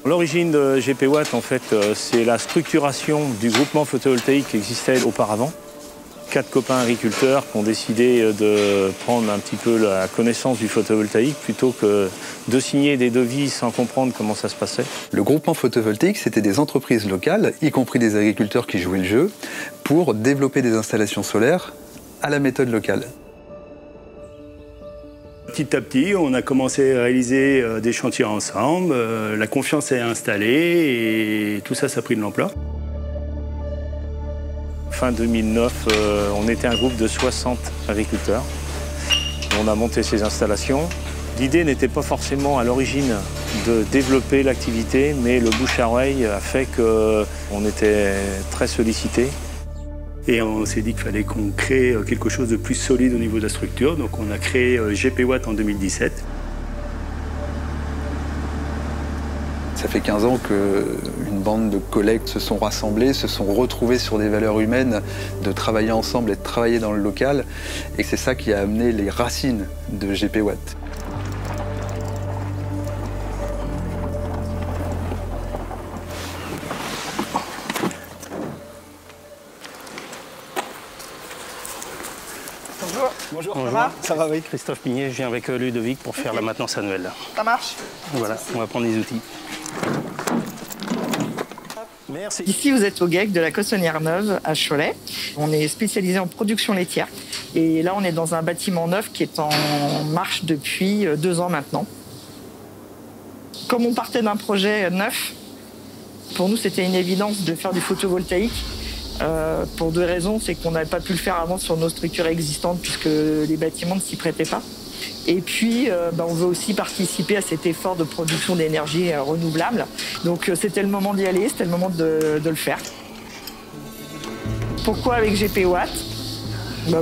L'origine de GP Watt, en fait, c'est la structuration du groupement photovoltaïque qui existait auparavant. 4 copains agriculteurs qui ont décidé de prendre un petit peu la connaissance du photovoltaïque plutôt que de signer des devis sans comprendre comment ça se passait. Le groupement photovoltaïque, c'était des entreprises locales, y compris des agriculteurs qui jouaient le jeu, pour développer des installations solaires à la méthode locale. Petit à petit, on a commencé à réaliser des chantiers ensemble, la confiance est installée et tout ça, ça a pris de l'ampleur. Fin 2009, on était un groupe de 60 agriculteurs. On a monté ces installations. L'idée n'était pas forcément à l'origine de développer l'activité, mais le bouche à oreille a fait qu'on était très sollicités. Et on s'est dit qu'il fallait qu'on crée quelque chose de plus solide au niveau de la structure. Donc on a créé GP Watt en 2017. Ça fait 15 ans qu'une bande de collègues se sont rassemblés, se sont retrouvés sur des valeurs humaines, de travailler ensemble et de travailler dans le local. Et c'est ça qui a amené les racines de GP Watt. Bonjour. Bonjour, Ça va oui, Christophe Pignet, je viens avec Ludovic pour faire la maintenance annuelle. Ça marche. Voilà, on va prendre les outils. Merci. Ici, vous êtes au GEC de la Cossonnière Neuve à Cholet. On est spécialisé en production laitière. Et là, on est dans un bâtiment neuf qui est en marche depuis 2 ans maintenant. Comme on partait d'un projet neuf, pour nous, c'était une évidence de faire du photovoltaïque. Pour 2 raisons, c'est qu'on n'avait pas pu le faire avant sur nos structures existantes puisque les bâtiments ne s'y prêtaient pas. Et puis, on veut aussi participer à cet effort de production d'énergie renouvelable. Donc, c'était le moment d'y aller, c'était le moment de le faire. Pourquoi avec GP Watt ?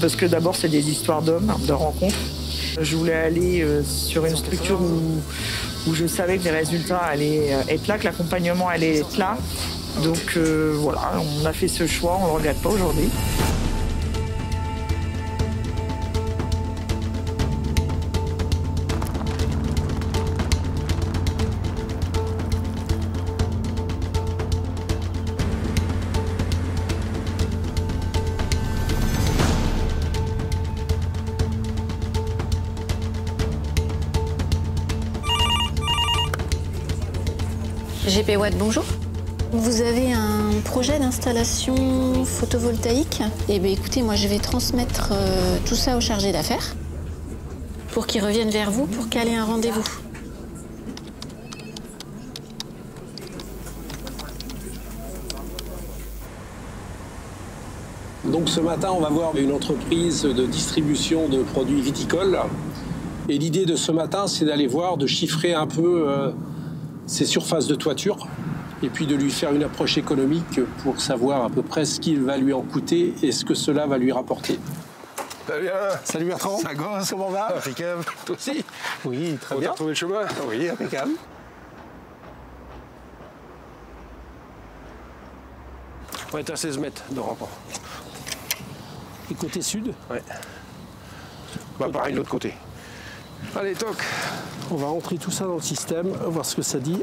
Parce que d'abord, c'est des histoires d'hommes, de rencontres. Je voulais aller sur une structure où je savais que les résultats allaient être là, que l'accompagnement allait être là. Donc voilà, on a fait ce choix, on ne le regrette pas aujourd'hui. GP Watt, bonjour. Vous avez un projet d'installation photovoltaïque? Eh bien écoutez, moi je vais transmettre tout ça au chargé d'affaires pour qu'il revienne vers vous pour caler un rendez-vous. Donc ce matin, on va voir une entreprise de distribution de produits viticoles. Et l'idée de ce matin, c'est d'aller voir, de chiffrer un peu ses surfaces de toiture. Et puis de lui faire une approche économique pour savoir à peu près ce qu'il va lui en coûter et ce que cela va lui rapporter. Très bien. Salut Bertrand. Ça gosse. Comment va? Impeccable. Toi aussi? Oui, très bien. On a retrouvé le chemin? Oui, impeccable. On va être à 16 mètres de rapport. Et côté sud? Ouais. Bah pareil, de l'autre côté. Allez, toc. On va rentrer tout ça dans le système, voir ce que ça dit.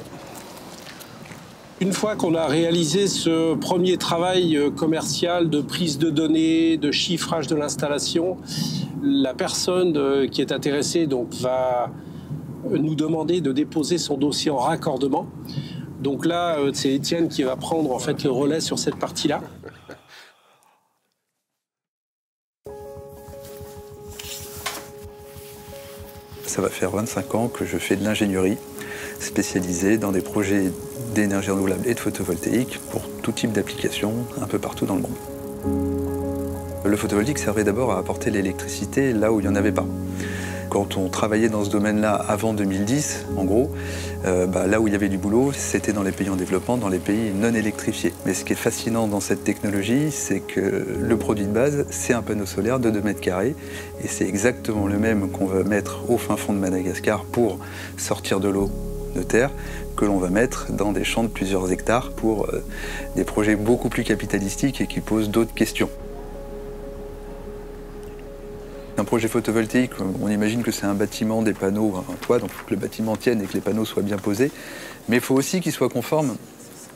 Une fois qu'on a réalisé ce premier travail commercial de prise de données, de chiffrage de l'installation, la personne qui est intéressée donc, va nous demander de déposer son dossier en raccordement. Donc là, c'est Étienne qui va prendre en fait, le relais sur cette partie-là. Ça va faire 25 ans que je fais de l'ingénierie spécialisée dans des projets d'énergie renouvelable et de photovoltaïque pour tout type d'applications un peu partout dans le monde. Le photovoltaïque servait d'abord à apporter l'électricité là où il n'y en avait pas. Quand on travaillait dans ce domaine-là avant 2010, en gros, là où il y avait du boulot, c'était dans les pays en développement, dans les pays non électrifiés. Mais ce qui est fascinant dans cette technologie, c'est que le produit de base, c'est un panneau solaire de 2 mètres carrés. Et c'est exactement le même qu'on va mettre au fin fond de Madagascar pour sortir de l'eau de terre, que l'on va mettre dans des champs de plusieurs hectares pour des projets beaucoup plus capitalistiques et qui posent d'autres questions. Un projet photovoltaïque, on imagine que c'est un bâtiment, des panneaux, un toit, donc il faut que le bâtiment tienne et que les panneaux soient bien posés. Mais il faut aussi qu'il soit conforme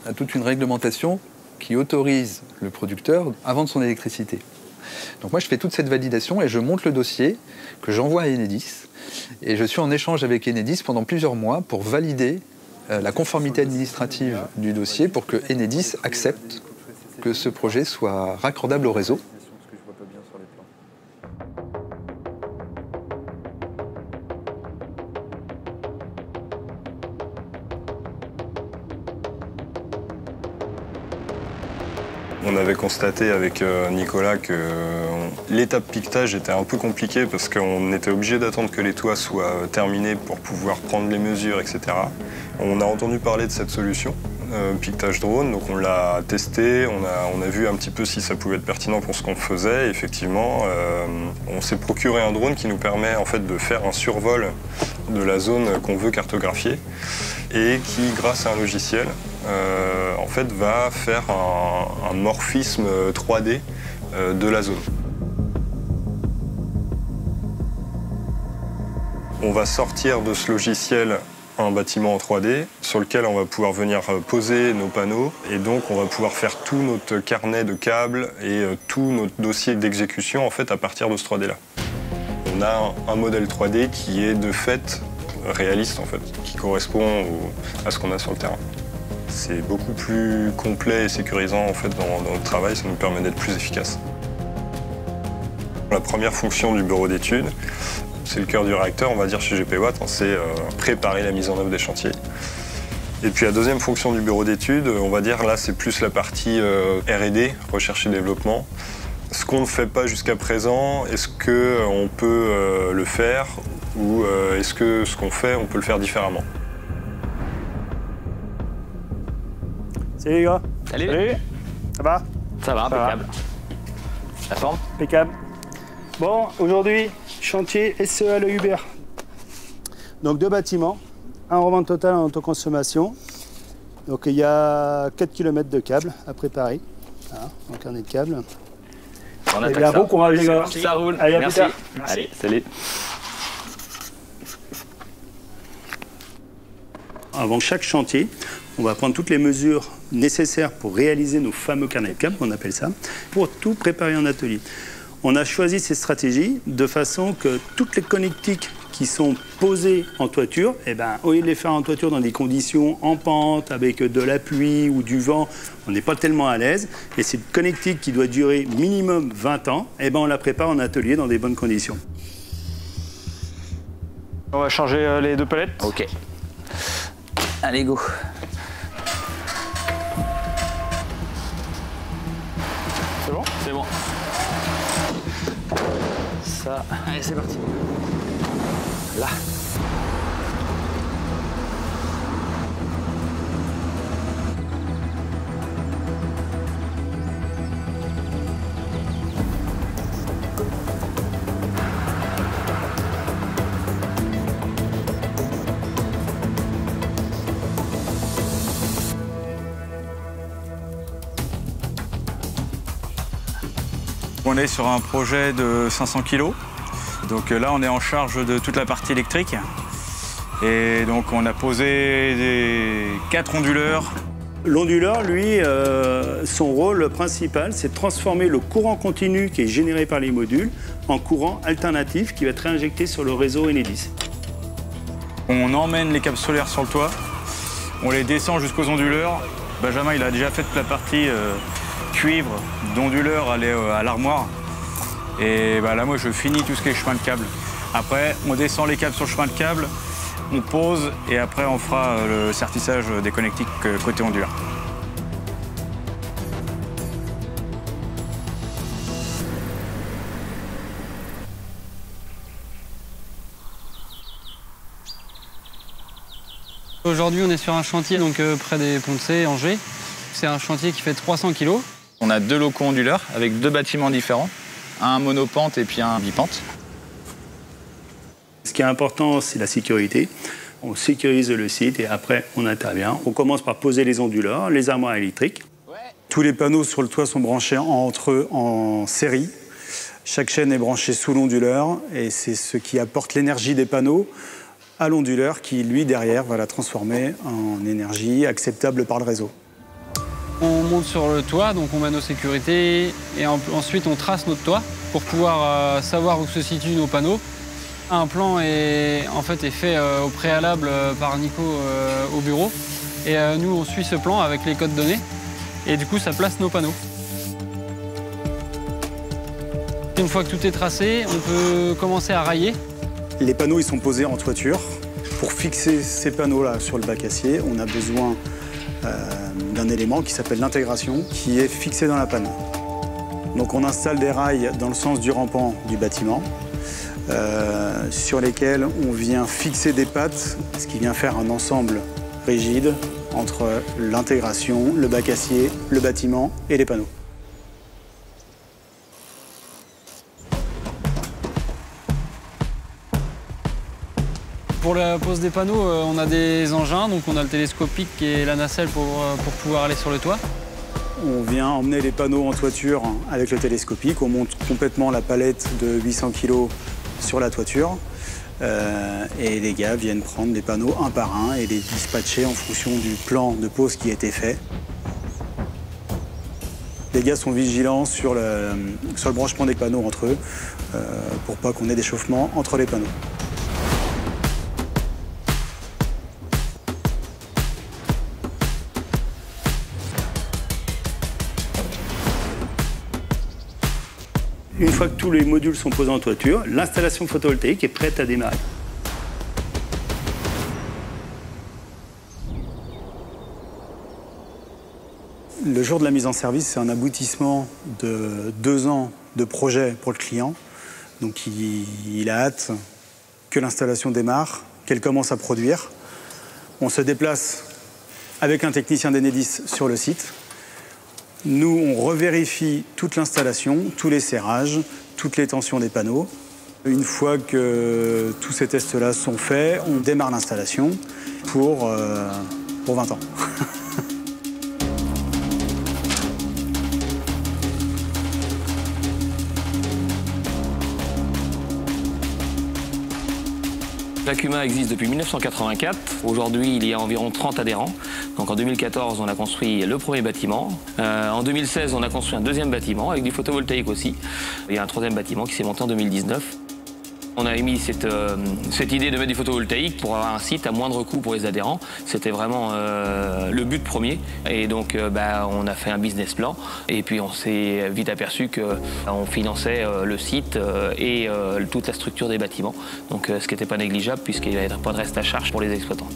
à toute une réglementation qui autorise le producteur à vendre son électricité. Donc moi je fais toute cette validation et je monte le dossier que j'envoie à Enedis. Et je suis en échange avec Enedis pendant plusieurs mois pour valider la conformité administrative du dossier pour que Enedis accepte que ce projet soit raccordable au réseau. On avait constaté avec Nicolas que l'étape piquetage était un peu compliquée parce qu'on était obligé d'attendre que les toits soient terminés pour pouvoir prendre les mesures, etc. On a entendu parler de cette solution, piquetage drone, donc on l'a testé, on a vu un petit peu si ça pouvait être pertinent pour ce qu'on faisait. Et effectivement, on s'est procuré un drone qui nous permet en fait de faire un survol de la zone qu'on veut cartographier et qui, grâce à un logiciel, en fait, va faire un morphisme 3D de la zone. On va sortir de ce logiciel un bâtiment en 3D sur lequel on va pouvoir venir poser nos panneaux et donc on va pouvoir faire tout notre carnet de câbles et tout notre dossier d'exécution en fait à partir de ce 3D-là. On a un modèle 3D qui est de fait réaliste en fait, qui correspond à ce qu'on a sur le terrain. C'est beaucoup plus complet et sécurisant en fait dans notre travail, ça nous permet d'être plus efficace. La première fonction du bureau d'études, c'est le cœur du réacteur, on va dire chez GP Watt, c'est préparer la mise en œuvre des chantiers. Et puis la deuxième fonction du bureau d'études, on va dire là c'est plus la partie R&D, recherche et développement. Ce qu'on ne fait pas jusqu'à présent, est-ce qu'on peut le faire ou est-ce que ce qu'on fait, on peut le faire différemment? Salut les gars. Salut. Ça va? Ça va, impeccable. La forme? Impeccable. Bon, aujourd'hui, chantier SEA Le Hubert. Donc 2 bâtiments, un revente total en autoconsommation. Donc il y a 4 km de câbles à préparer. Voilà, un carnet de câbles. On Eh bien, bon courage les gars. Ça roule. Allez, à Merci. plus tard. Merci. Allez, salut. Avant chaque chantier, on va prendre toutes les mesures nécessaires pour réaliser nos fameux carnets de câbles, on appelle ça, pour tout préparer en atelier. On a choisi ces stratégies de façon que toutes les connectiques qui sont posées en toiture, eh ben, au lieu de les faire en toiture dans des conditions en pente, avec de la pluie ou du vent, on n'est pas tellement à l'aise. Et cette connectique qui doit durer minimum 20 ans, eh ben, on la prépare en atelier dans des bonnes conditions. On va changer les 2 palettes. Ok. Allez, go. C'est bon? C'est bon. Ça. Allez, c'est parti. Là. On est sur un projet de 500 kg. Donc là, on est en charge de toute la partie électrique. Et donc, on a posé 4 onduleurs. L'onduleur, lui, son rôle principal, c'est de transformer le courant continu qui est généré par les modules en courant alternatif qui va être réinjecté sur le réseau Enedis. On emmène les câbles solaires sur le toit. On les descend jusqu'aux onduleurs. Benjamin, il a déjà fait toute la partie cuivre d'onduleur à l'armoire. Et bah là, moi, je finis tout ce qui est chemin de câble. Après, on descend les câbles sur le chemin de câble, on pose et après, on fera le sertissage des connectiques côté onduleur. Aujourd'hui, on est sur un chantier donc, près des Ponts de Cé, Angers. C'est un chantier qui fait 300 kg. On a 2 locaux onduleurs avec 2 bâtiments différents, un monopente et puis un bipente. Ce qui est important, c'est la sécurité. On sécurise le site et après, on intervient. On commence par poser les onduleurs, les armoires électriques. Tous les panneaux sur le toit sont branchés entre eux en série. Chaque chaîne est branchée sous l'onduleur et c'est ce qui apporte l'énergie des panneaux à l'onduleur qui, lui, derrière, va la transformer en énergie acceptable par le réseau. On monte sur le toit, donc on met nos sécurités et ensuite on trace notre toit pour pouvoir savoir où se situent nos panneaux. Un plan est fait au préalable par Nico au bureau et nous on suit ce plan avec les codes donnés et du coup ça place nos panneaux. Une fois que tout est tracé, on peut commencer à railler. Les panneaux ils sont posés en toiture. Pour fixer ces panneaux-là sur le bac acier, on a besoin d'un élément qui s'appelle l'intégration, qui est fixé dans la panne. Donc on installe des rails dans le sens du rampant du bâtiment, sur lesquels on vient fixer des pattes, ce qui vient faire un ensemble rigide entre l'intégration, le bac acier, le bâtiment et les panneaux. Pour la pose des panneaux, on a des engins, donc on a le télescopique et la nacelle pour pouvoir aller sur le toit. On vient emmener les panneaux en toiture avec le télescopique, on monte complètement la palette de 800 kg sur la toiture et les gars viennent prendre les panneaux un par un et les dispatcher en fonction du plan de pose qui a été fait. Les gars sont vigilants sur le branchement des panneaux entre eux pour pas qu'on ait d'échauffement entre les panneaux. Une fois que tous les modules sont posés en toiture, l'installation photovoltaïque est prête à démarrer. Le jour de la mise en service, c'est un aboutissement de 2 ans de projet pour le client. Donc il a hâte que l'installation démarre, qu'elle commence à produire. On se déplace avec un technicien d'Enedis sur le site. Nous, on revérifie toute l'installation, tous les serrages, toutes les tensions des panneaux. Une fois que tous ces tests-là sont faits, on démarre l'installation pour 20 ans. L'Acuma existe depuis 1984. Aujourd'hui, il y a environ 30 adhérents. Donc en 2014, on a construit le premier bâtiment. En 2016, on a construit un deuxième bâtiment avec du photovoltaïque aussi. Il y a un troisième bâtiment qui s'est monté en 2019. On a émis cette idée de mettre du photovoltaïque pour avoir un site à moindre coût pour les adhérents. C'était vraiment le but premier. Et donc, on a fait un business plan. Et puis, on s'est vite aperçu qu'on finançait le site et toute la structure des bâtiments. Donc, ce qui n'était pas négligeable puisqu'il n'y avait pas de reste à charge pour les exploitants.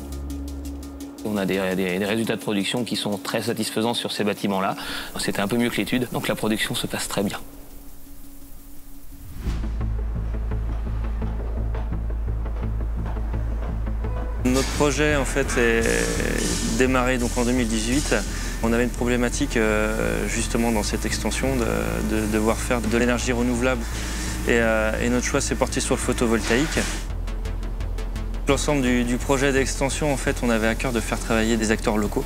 On a des résultats de production qui sont très satisfaisants sur ces bâtiments-là. C'était un peu mieux que l'étude. Donc, la production se passe très bien. Notre projet en fait est démarré donc en 2018. On avait une problématique justement dans cette extension de devoir faire de l'énergie renouvelable et notre choix s'est porté sur le photovoltaïque. L'ensemble du projet d'extension, en fait, on avait à cœur de faire travailler des acteurs locaux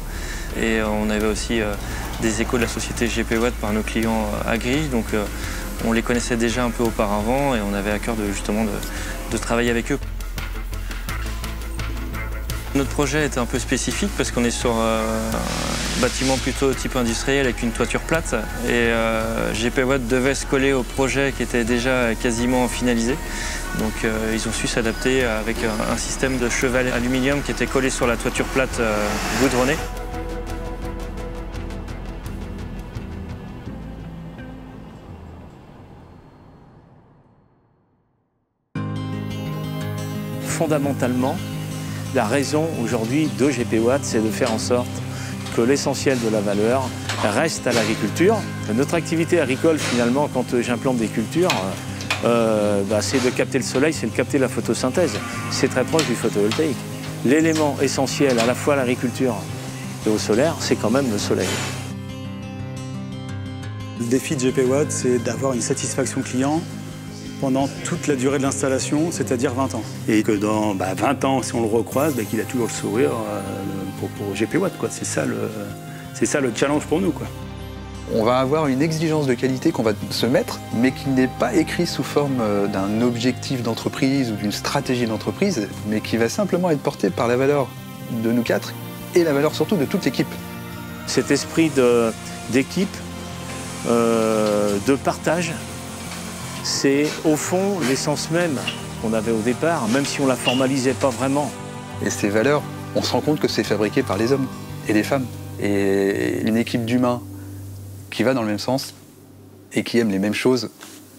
et on avait aussi des échos de la société GP Watt par nos clients agri. Donc on les connaissait déjà un peu auparavant et on avait à cœur justement de travailler avec eux. Notre projet était un peu spécifique parce qu'on est sur un bâtiment plutôt type industriel avec une toiture plate et GP Watt devait se coller au projet qui était déjà quasiment finalisé. Donc ils ont su s'adapter avec un système de chevet aluminium qui était collé sur la toiture plate goudronnée. Fondamentalement, la raison aujourd'hui de GP Watt, c'est de faire en sorte que l'essentiel de la valeur reste à l'agriculture. Notre activité agricole, finalement, quand j'implante des cultures, c'est de capter le soleil, c'est de capter la photosynthèse. C'est très proche du photovoltaïque. L'élément essentiel à la fois à l'agriculture et au solaire, c'est quand même le soleil. Le défi de GP Watt, c'est d'avoir une satisfaction client pendant toute la durée de l'installation, c'est-à-dire 20 ans. Et que dans 20 ans, si on le recroise, qu'il a toujours le sourire pour GP Watt, quoi. C'est ça le challenge pour nous, quoi. On va avoir une exigence de qualité qu'on va se mettre, mais qui n'est pas écrit sous forme d'un objectif d'entreprise ou d'une stratégie d'entreprise, mais qui va simplement être porté par la valeur de nous quatre et la valeur surtout de toute l'équipe. Cet esprit d'équipe, de partage, c'est au fond l'essence même qu'on avait au départ, même si on ne la formalisait pas vraiment. Et ces valeurs, on se rend compte que c'est fabriqué par les hommes et les femmes. Et une équipe d'humains qui va dans le même sens et qui aime les mêmes choses,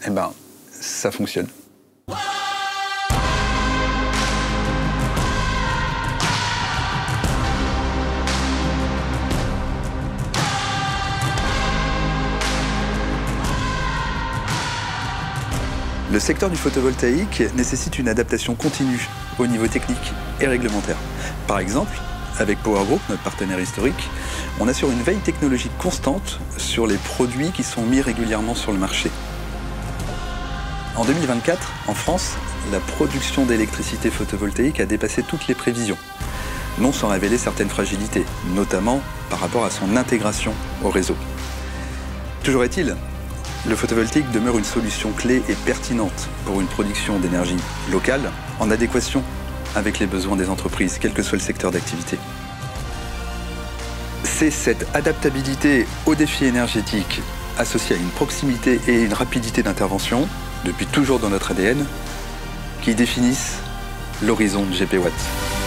eh ben, ça fonctionne. Le secteur du photovoltaïque nécessite une adaptation continue au niveau technique et réglementaire. Par exemple, avec Power Group, notre partenaire historique, on assure une veille technologique constante sur les produits qui sont mis régulièrement sur le marché. En 2024, en France, la production d'électricité photovoltaïque a dépassé toutes les prévisions, non sans révéler certaines fragilités, notamment par rapport à son intégration au réseau. Toujours est-il, le photovoltaïque demeure une solution clé et pertinente pour une production d'énergie locale en adéquation avec les besoins des entreprises, quel que soit le secteur d'activité. C'est cette adaptabilité aux défis énergétiques associée à une proximité et une rapidité d'intervention, depuis toujours dans notre ADN, qui définissent l'horizon de GP Watt.